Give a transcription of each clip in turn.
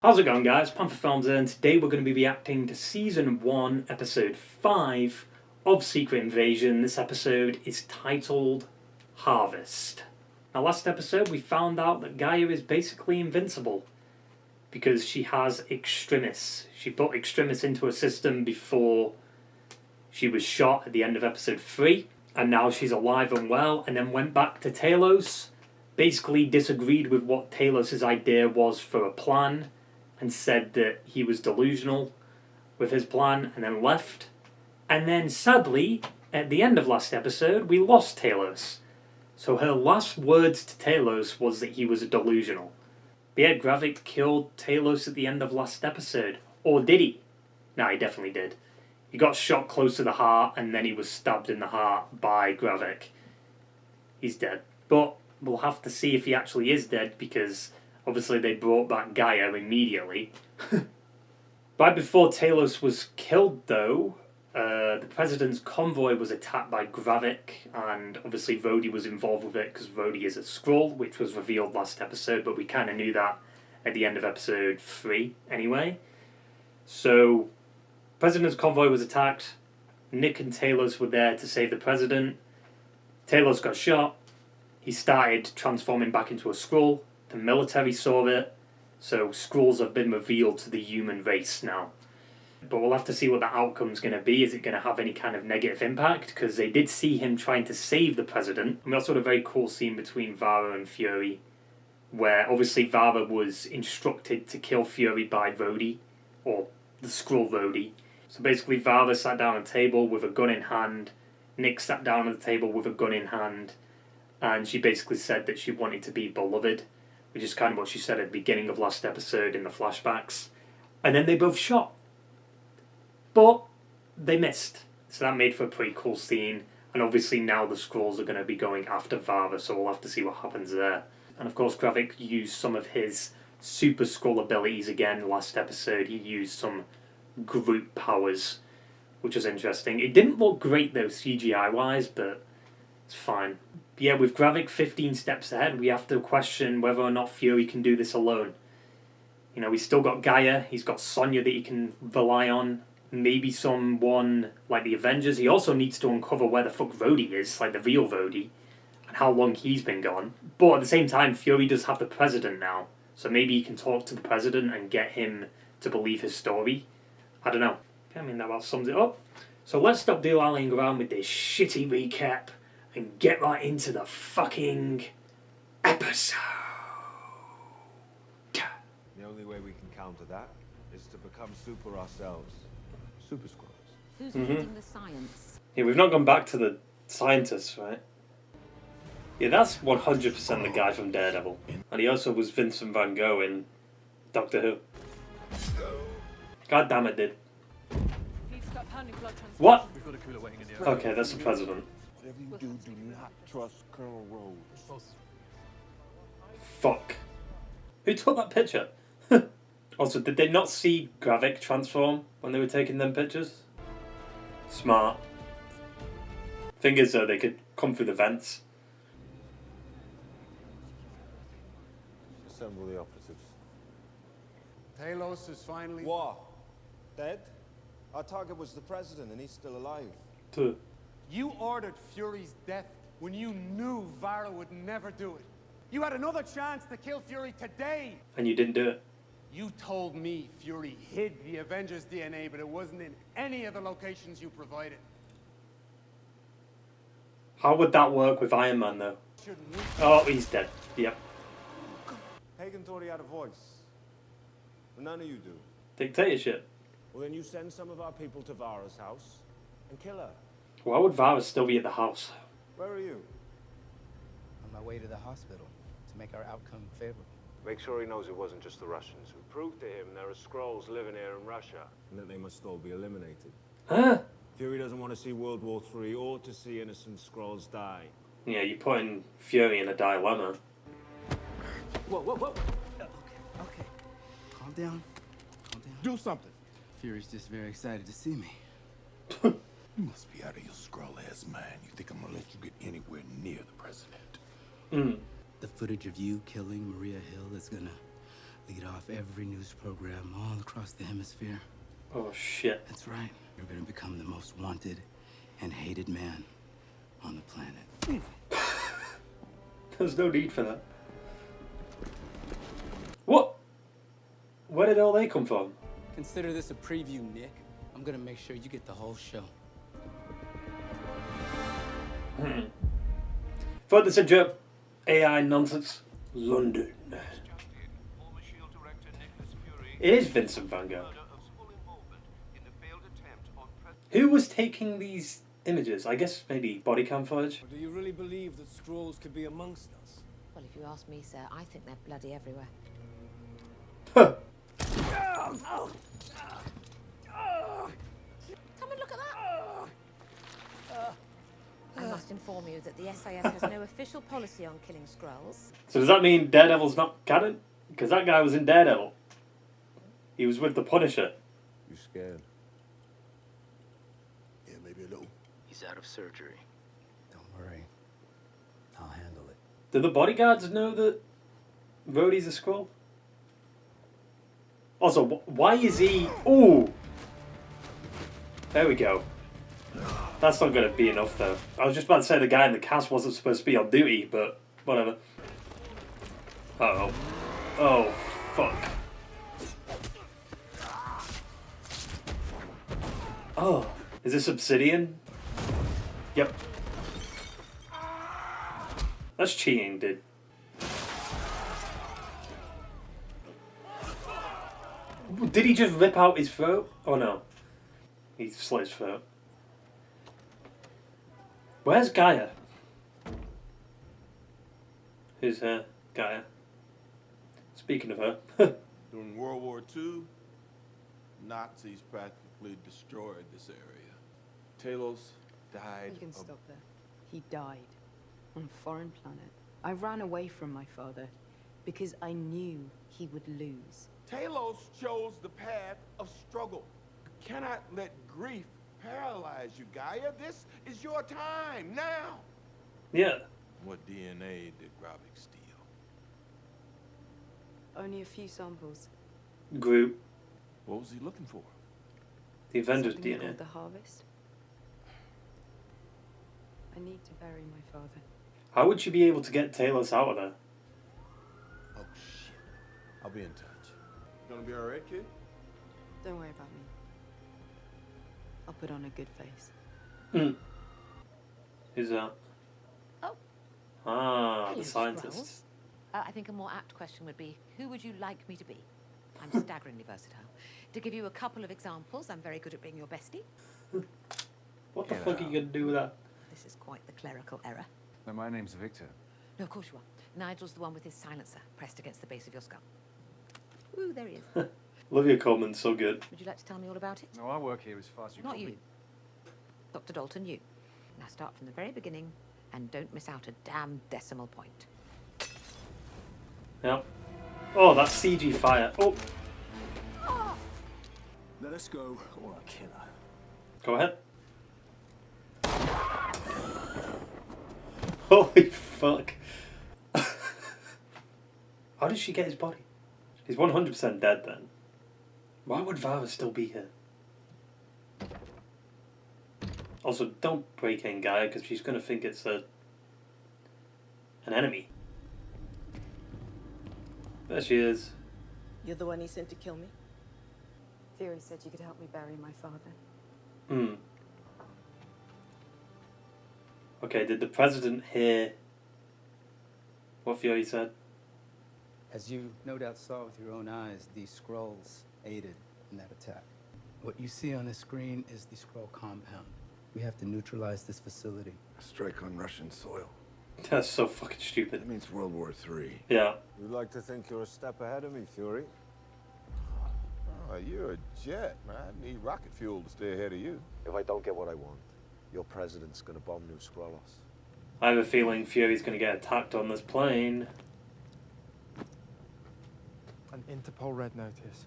How's it going, guys? Panther Films here, and today we're going to be reacting to Season 1, Episode 5 of Secret Invasion. This episode is titled Harvest. Now, last episode we found out that Gaia is basically invincible because she has Extremis. She put Extremis into her system before she was shot at the end of Episode 3, and now she's alive and well, and then went back to Talos, basically disagreed with what Talos' idea was for a plan, and said that he was delusional with his plan, and then left. And then, sadly, at the end of last episode, we lost Talos. So her last words to Talos was that he was delusional. But yeah, Gravik killed Talos at the end of last episode. Or did he? No, he definitely did. He got shot close to the heart, and then he was stabbed in the heart by Gravik. He's dead. But we'll have to see if he actually is dead, because obviously they brought back Gaia immediately. Right before Talos was killed, though, the President's convoy was attacked by Gravik, and obviously Rhodey was involved with it because Rhodey is a Skrull, which was revealed last episode, but we kind of knew that at the end of episode 3 anyway. So, President's convoy was attacked. Nick and Talos were there to save the President. Talos got shot. He started transforming back into a Skrull. The military saw it, so Skrulls have been revealed to the human race now. But we'll have to see what the outcome's going to be. Is it going to have any kind of negative impact? Because they did see him trying to save the President. And we also had a very cool scene between Vara and Fury, where obviously Vara was instructed to kill Fury by Rhodey, or the Skrull Rhodey. So basically Vara sat down at a table with a gun in hand, Nick sat down at the table with a gun in hand, and she basically said that she wanted to be beloved, which is kind of what she said at the beginning of last episode in the flashbacks. And then they both shot. But they missed. So that made for a pretty cool scene. And obviously now the Skrulls are going to be going after Vara, so we'll have to see what happens there. And of course Gravik used some of his Super Skrull abilities again last episode. He used some group powers, which was interesting. It didn't look great though CGI-wise, but it's fine. Yeah, with Gravik 15 steps ahead, we have to question whether or not Fury can do this alone. You know, he's still got Gaia, he's got Sonya that he can rely on, maybe someone like the Avengers. He also needs to uncover where the fuck Rhodey is, like the real Rhodey, and how long he's been gone. But at the same time, Fury does have the President now, so maybe he can talk to the President and get him to believe his story. I don't know. I mean, that about sums it up. So let's stop dallying around with this shitty recap and get right into the fucking episode. The only way we can counter that is to become super ourselves. Super Skrulls. Who's leading the science? Yeah, we've not gone back to the scientists, right? Yeah, that's 100% the guy from Daredevil. And he also was Vincent Van Gogh in Doctor Who. God damn it, dude. What? Okay, that's the President. Whatever you do not trust Colonel Rhodes. Fuck. Who took that picture? Also, did they not see Gravik transform when they were taking them pictures? Smart. Thing is, though, they could come through the vents. Assemble the operatives. Talos is finally... What? Dead? Our target was the President and he's still alive. Two. You ordered Fury's death when you knew Vara would never do it. You had another chance to kill Fury today. And you didn't do it. You told me Fury hid the Avengers DNA, but it wasn't in any of the locations you provided. How would that work with Iron Man, though? Shouldn't we? Oh, he's dead. Yep. Hagen thought he had a voice. But none of you do. Dictatorship. Well, then you send some of our people to Vara's house and kill her. Why would Vara still be at the house? Where are you? On my way to the hospital to make our outcome favorable. Make sure he knows it wasn't just the Russians who proved to him there are Skrulls living here in Russia and that they must all be eliminated. Huh? Fury doesn't want to see World War III or to see innocent Skrulls die. Yeah, you're putting Fury in a dilemma. Whoa. Okay. Calm down. Do something. Fury's just very excited to see me. You must be out of your Skrull-ass mind. You think I'm gonna let you get anywhere near the President? The footage of you killing Maria Hill is gonna lead off every news program all across the hemisphere. Oh shit. That's right. You're gonna become the most wanted and hated man on the planet. There's no need for that. What? Where did all they come from? Consider this a preview, Nick. I'm gonna make sure you get the whole show. Thought this a joke. AI nonsense. London. It is Vincent Van Gogh. Who was taking these images? I guess maybe body cam footage. Do you really believe that scrolls could be amongst us? Well, if you ask me, sir, I think they're bloody everywhere. Huh. Come and look at that! I must inform you that the SAS has no official policy on killing Skrulls. So does that mean Daredevil's not canon? Because that guy was in Daredevil. He was with the Punisher. You scared? Yeah, maybe a little. He's out of surgery. Don't worry. I'll handle it. Do the bodyguards know that Rhodey's a Skrull? Also, why is he... Ooh! There we go. That's not going to be enough, though. I was just about to say the guy in the cast wasn't supposed to be on duty, but whatever. Uh-oh. Oh, fuck. Oh, is this Obsidian? Yep. That's cheating, dude. Did he just rip out his throat? Oh no. He slit his throat. Where's Gaia? Who's her? Gaia. Speaking of her. During World War II, Nazis practically destroyed this area. Talos died You can of... stop there. He died on a foreign planet. I ran away from my father because I knew he would lose. Talos chose the path of struggle. You cannot let grief paralyze you, Gaia. This is your time, now! Yeah. What DNA did Gravik steal? Only a few samples. Group. What was he looking for? The Avengers Something DNA. called the harvest. I need to bury my father. How would you be able to get Talos out of there? Oh, shit. I'll be in touch. You gonna be alright, kid? Don't worry about me. I'll put on a good face. Hmm. Who's that? Oh. Ah, Hello, the scientists. Skrulls. I think a more apt question would be, who would you like me to be? I'm staggeringly versatile. To give you a couple of examples, I'm very good at being your bestie. What the fuck are you gonna do with that? This is quite the clerical error. No, my name's Victor. No, of course you are. Nigel's the one with his silencer pressed against the base of your skull. Ooh, there he is. Love your comments, so good. Would you like to tell me all about it? No, I work here as far as you Not call you. me. Dr. Dalton, you. Now start from the very beginning and don't miss out a damn decimal point. Yep. Oh, that's CG fire. Oh, Let us go, or I'll kill her. go ahead. Holy fuck. How did she get his body? He's 100% dead then. Why would Vara still be here? Also, don't break in Gaia because she's going to think it's an enemy. There she is. You're the one he sent to kill me? Fury said you could help me bury my father. Hmm. Okay, did the president hear what Fury said? As you no doubt saw with your own eyes, these scrolls aided in that attack. What you see on the screen is the scroll compound. We have to neutralize this facility. A strike on Russian soil. That's so fucking stupid. That means World War III. Yeah. You like to think you're a step ahead of me, Fury? Oh, you're a jet, man. I need rocket fuel to stay ahead of you. If I don't get what I want, your president's gonna bomb New Skrullos. I have a feeling Fury's going to get attacked on this plane. An Interpol red notice.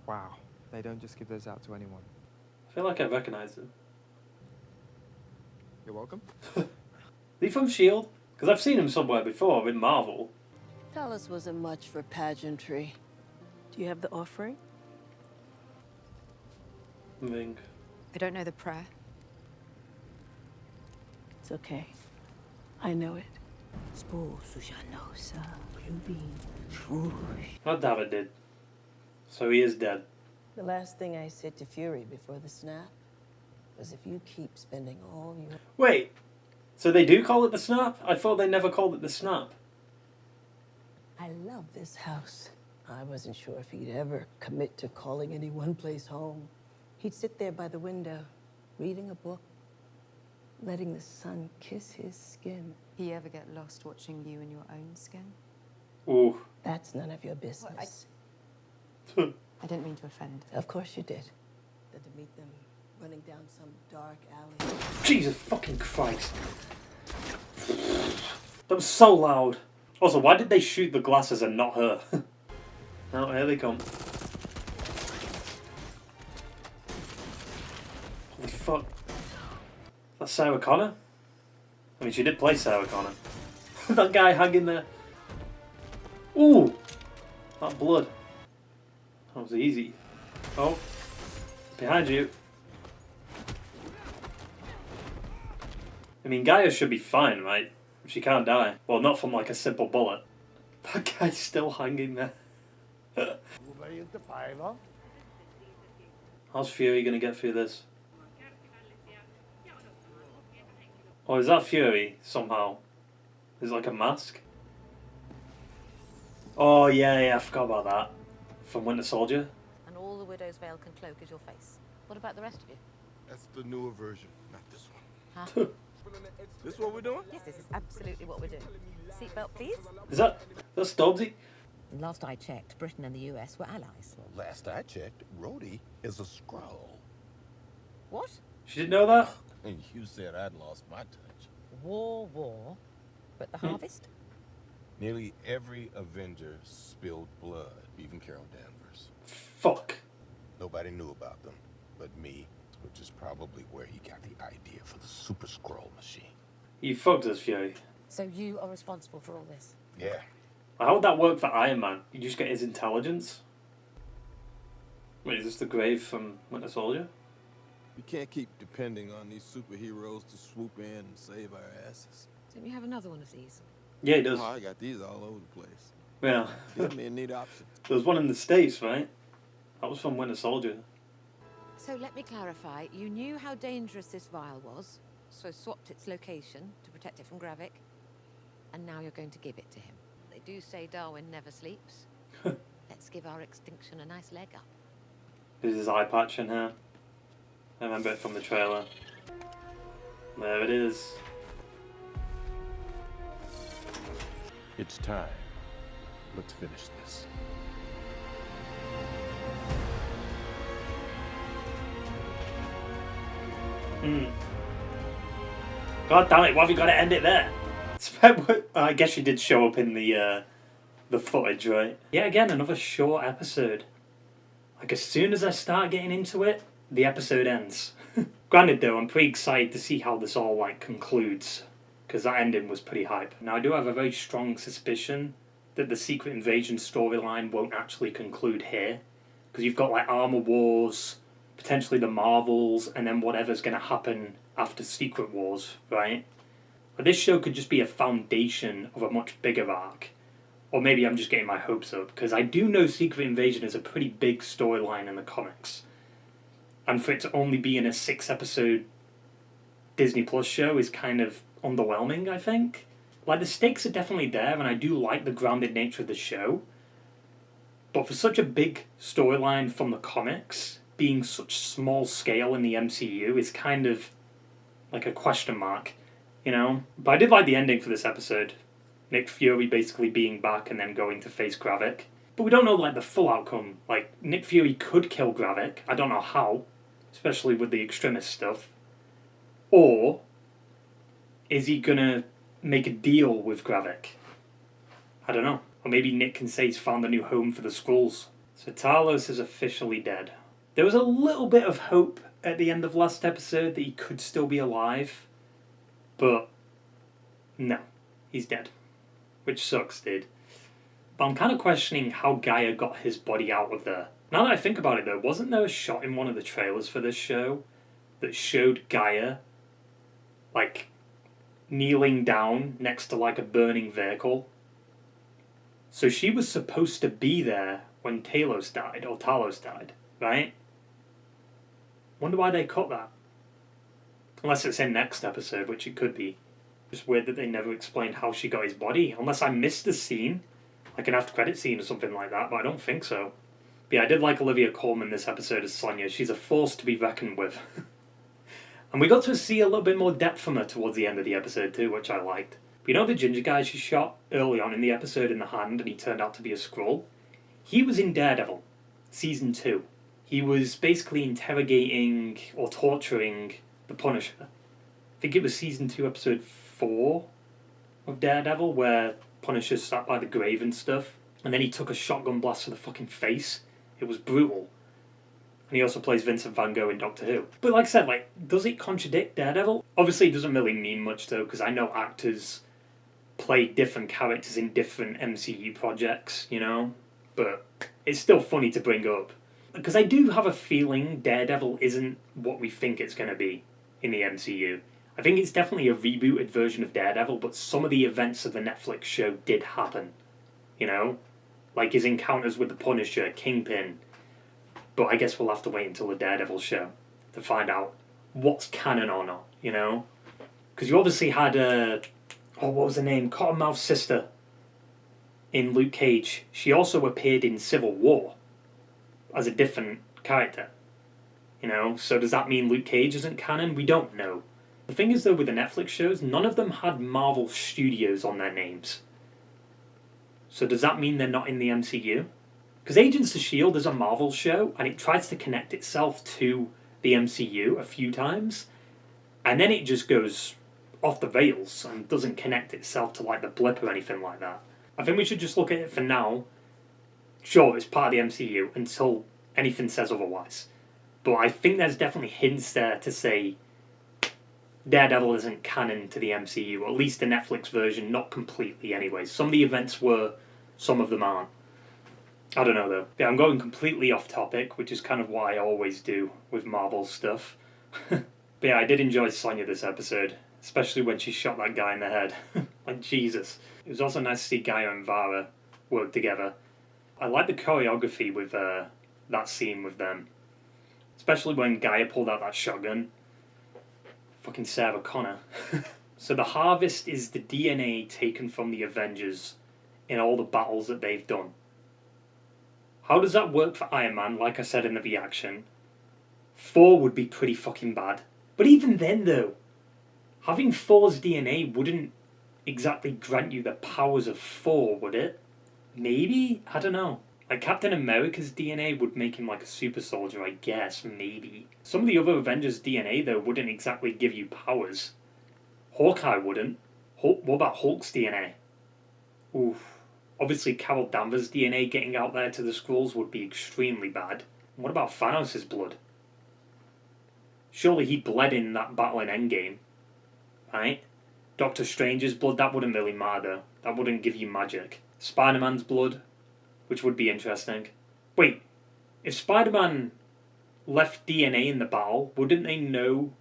Wow. They don't just give those out to anyone. I feel like I recognize him. You're welcome. Is he from S.H.I.E.L.D.? Because I've seen him somewhere before in Marvel. Talos wasn't much for pageantry. Do you have the offering? Moving. I don't know the prayer. It's okay. I know it. What David did. So he is dead. The last thing I said to Fury before the snap was if you keep spending all your... Wait, so they do call it the snap? I thought they never called it the snap. I love this house. I wasn't sure if he'd ever commit to calling any one place home. He'd sit there by the window, reading a book, letting the sun kiss his skin. You ever get lost watching you in your own skin? Ooh. That's none of your business. I didn't mean to offend. Of course you did. Than to meet them running down some dark alley. Jesus fucking Christ. That was so loud. Also, why did they shoot the glasses and not her? Oh, here they come. Holy fuck. That's Sarah Connor? I mean, she did play Sarah Connor. That guy hanging there. Ooh! That blood. That was easy. Oh. Behind you. I mean, Gaia should be fine, right? She can't die. Well, not from like a simple bullet. That guy's still hanging there. How's Fury gonna get through this? Oh, is that Fury somehow? Is it like a mask? Oh yeah, I forgot about that. From Winter Soldier. And all the widow's veil can cloak is your face. What about the rest of you? That's the newer version, not this one. Huh? This what we're doing? Yes, this is absolutely what we're doing. Seatbelt, please. Is that Stubbsy? Last I checked, Britain and the US were allies. Well, last I checked, Rhodey is a Skrull. What? She didn't know that? And you said I'd lost my touch. War. But the harvest? Nearly every Avenger spilled blood, even Carol Danvers. Fuck. Nobody knew about them, but me, which is probably where he got the idea for the Super Skrull machine. You fucked us, Fury. So you are responsible for all this? Yeah. How would that work for Iron Man? You just get his intelligence? Wait, is this the grave from Winter Soldier? We can't keep depending on these superheroes to swoop in and save our asses. Don't you have another one of these? Yeah, he does. Oh, I got these all over the place. Yeah. Gives me a neat option. There was one in the States, right? That was from Winter Soldier. So let me clarify. You knew how dangerous this vial was, so swapped its location to protect it from Gravik, and now you're going to give it to him. They do say Darwin never sleeps. Let's give our extinction a nice leg up. There's his eye patch in here. I remember it from the trailer. There it is. It's time. Let's finish this. God damn it, why have you got to end it there? I guess she did show up in the footage, right? Yeah, again, another short episode. Like, as soon as I start getting into it, the episode ends. Granted, though, I'm pretty excited to see how this all, like, concludes. Because that ending was pretty hype. Now, I do have a very strong suspicion that the Secret Invasion storyline won't actually conclude here. Because you've got, like, Armor Wars, potentially the Marvels, and then whatever's going to happen after Secret Wars, right? But this show could just be a foundation of a much bigger arc. Or maybe I'm just getting my hopes up, because I do know Secret Invasion is a pretty big storyline in the comics. And for it to only be in a 6-episode Disney Plus show is kind of underwhelming, I think. Like, the stakes are definitely there, and I do like the grounded nature of the show. But for such a big storyline from the comics, being such small scale in the MCU is kind of like a question mark, you know? But I did like the ending for this episode. Nick Fury basically being back and then going to face Gravik. But we don't know, like, the full outcome. Like, Nick Fury could kill Gravik. I don't know how, especially with the extremist stuff. Or is he gonna make a deal with Gravik? I don't know. Or maybe Nick can say he's found a new home for the Skrulls. So Talos is officially dead. There was a little bit of hope at the end of last episode that he could still be alive. But no, he's dead. Which sucks, dude. But I'm kind of questioning how Gaia got his body out of there. Now that I think about it though, wasn't there a shot in one of the trailers for this show that showed Gaia, like, kneeling down next to, like, a burning vehicle? So she was supposed to be there when Talos died, right? Wonder why they cut that. Unless it's in next episode, which it could be. Just weird that they never explained how she got his body. Unless I missed a scene, like an after credit scene or something like that, but I don't think so. But yeah, I did like Olivia Colman this episode as Sonya. She's a force to be reckoned with. And we got to see a little bit more depth from her towards the end of the episode too, which I liked. But you know the ginger guy she shot early on in the episode in the hand and he turned out to be a Skrull? He was in Daredevil, Season 2. He was basically interrogating or torturing the Punisher. I think it was Season 2, Episode 4 of Daredevil, where Punisher sat by the grave and stuff. And then he took a shotgun blast to the fucking face. It was brutal. And he also plays Vincent Van Gogh in Doctor Who. But like I said, like, does it contradict Daredevil? Obviously it doesn't really mean much though, because I know actors play different characters in different MCU projects, you know? But it's still funny to bring up. Because I do have a feeling Daredevil isn't what we think it's going to be in the MCU. I think it's definitely a rebooted version of Daredevil, but some of the events of the Netflix show did happen. You know? Like his encounters with the Punisher, Kingpin. But I guess we'll have to wait until the Daredevil show to find out what's canon or not, you know? Because you obviously had, what was her name? Cottonmouth's sister in Luke Cage. She also appeared in Civil War as a different character, you know? So does that mean Luke Cage isn't canon? We don't know. The thing is though, with the Netflix shows, none of them had Marvel Studios on their names. So does that mean they're not in the MCU? Because Agents of S.H.I.E.L.D. is a Marvel show, and it tries to connect itself to the MCU a few times, and then it just goes off the rails and doesn't connect itself to like the blip or anything like that. I think we should just look at it for now. Sure, it's part of the MCU until anything says otherwise. But I think there's definitely hints there to say Daredevil isn't canon to the MCU, or at least the Netflix version, not completely anyway. Some of the events were, some of them aren't. I don't know though. Yeah, I'm going completely off topic, which is kind of what I always do with Marvel stuff. But yeah, I did enjoy Sonya this episode, especially when she shot that guy in the head. Like, Jesus. It was also nice to see Gaia and Vara work together. I like the choreography with that scene with them. Especially when Gaia pulled out that shotgun. Fucking Sarah Connor. So the harvest is the DNA taken from the Avengers in all the battles that they've done. How does that work for Iron Man? Like I said in the reaction, Thor would be pretty fucking bad. But even then though, having Thor's DNA wouldn't exactly grant you the powers of Thor, would it? Maybe? I don't know. Like Captain America's DNA would make him like a super soldier, I guess, maybe. Some of the other Avengers' DNA though wouldn't exactly give you powers. Hawkeye wouldn't. What about Hulk's DNA? Oof. Obviously, Carol Danvers' DNA getting out there to the Skrulls would be extremely bad. What about Thanos' blood? Surely he bled in that battle in Endgame, right? Doctor Strange's blood, that wouldn't really matter. That wouldn't give you magic. Spider-Man's blood, which would be interesting. Wait, if Spider-Man left DNA in the battle, wouldn't they know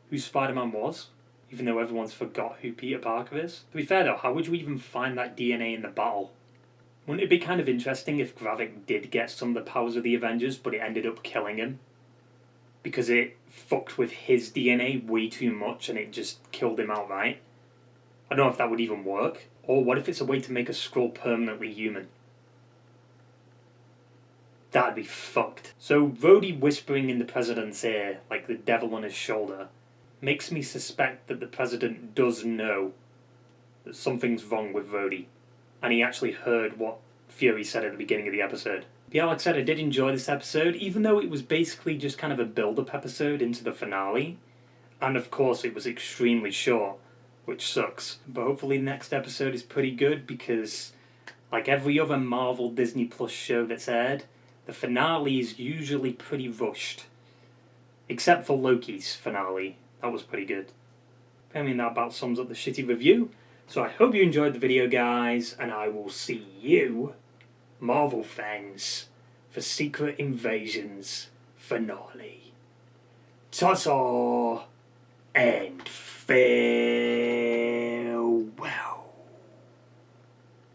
who Spider-Man was? Even though everyone's forgot who Peter Parker is? To be fair though, how would you even find that DNA in the battle? Wouldn't it be kind of interesting if Gravik did get some of the powers of the Avengers, but it ended up killing him? Because it fucked with his DNA way too much and it just killed him outright? I don't know if that would even work. Or what if it's a way to make a Skrull permanently human? That'd be fucked. So Rhodey whispering in the president's ear, like the devil on his shoulder, makes me suspect that the president does know that something's wrong with Rhodey. And he actually heard what Fury said at the beginning of the episode. But yeah, like I said, I did enjoy this episode, even though it was basically just kind of a build-up episode into the finale. And of course it was extremely short, which sucks. But hopefully the next episode is pretty good, because like every other Marvel Disney Plus show that's aired, the finale is usually pretty rushed. Except for Loki's finale. That was pretty good. I mean, that about sums up the shitty review. So I hope you enjoyed the video, guys, and I will see you Marvel fans, for Secret Invasion's finale. Ta-ta and farewell.